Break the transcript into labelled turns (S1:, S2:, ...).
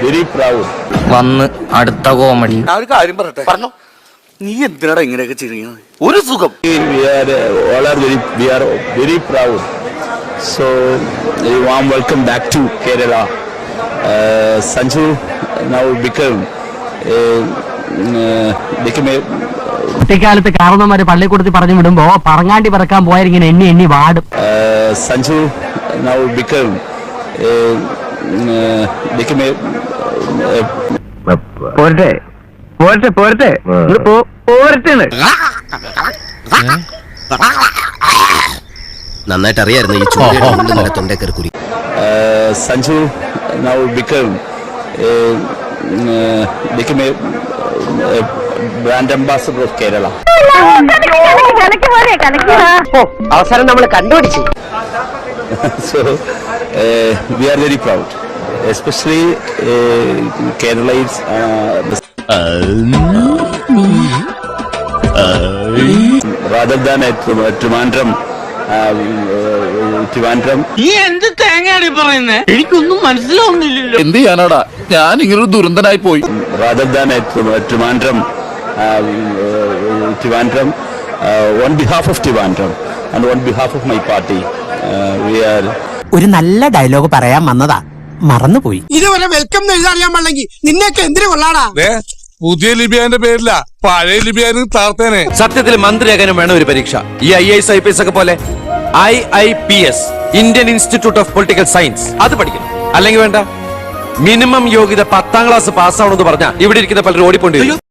S1: very proud.
S2: വന്ന് അടുത്ത comedy.
S3: ഞാൻ ഒരു കാര്യം പറയട്ടെ. പറഞ്ഞോ. നീ എന്തിനാടാ ഇങ്ങനെയൊക്കെ ചെയ്യുന്നത്? ഒരു സുഖം.
S1: We are very proud. So, a warm welcome back to Kerala. Sanju now became a
S4: കുട്ടിക്കാലത്ത് കാരണവന്മാര് പള്ളിക്കൂടത്തിൽ പറഞ്ഞു വിടുമ്പോ പറങ്ങാണ്ടി പറക്കാൻ പോയാലിങ്ങനെ എണ്ണി എണ്ണി വാടും.
S1: Sanju now became
S4: പോരട്ടെ പോരട്ടെ പോരട്ടെ പോരട്ടെ.
S5: നന്നായിട്ട് അറിയായിരുന്നു ഈ ചൂട് തൊണ്ടേക്കറി കുരി.
S1: Sanju now became a brand ambassador of Kerala.
S4: അവസരം നമ്മൾ കണ്ടുപിടിച്ചു.
S1: So we are very proud, especially Kerala is rather than at Trivandrum.
S6: എന്ത് തേങ്ങയാണ് പറയുന്നേ? എനിക്കൊന്നും മനസ്സിലാവുന്നില്ലല്ലോ.
S7: എന്ത് ചെയ്യാനാടാ, ഞാൻ ഇങ്ങനൊരു ദുരന്തനായി പോയി.
S1: Rather than at Trivandrum, on behalf of Trivandrum and on behalf of my party, we are.
S8: ഒരു നല്ല ഡയലോഗ് പറയാൻ വന്നതാ, മറന്നുപോയി.
S9: ഇതുവരെ വെൽക്കം എഴുതാറിയാൻ പാടില്ലെങ്കിൽ നിന്നെയൊക്കെ എന്തിനു കൊള്ളാടാ?
S7: പുതിയ ലിബിയാന്റെ പേരില്ല, പഴയ ലിബിയാനും താർത്തേനെ.
S5: സത്യത്തിൽ മന്ത്രിയാകാനും വേണം ഒരു പരീക്ഷ. ഈ IAS IPS ഒക്കെ പോലെ IIPS, Indian institute of political science, അത് പഠിക്കണം. അല്ലെങ്കിൽ വേണ്ട, മിനിമം യോഗ്യത 10ാം ക്ലാസ് പാസ്സാവണമെന്ന് പറഞ്ഞാൽ ഇവിടെ ഇരിക്കുന്ന പലരും ഓടിപ്പോണ്ടി.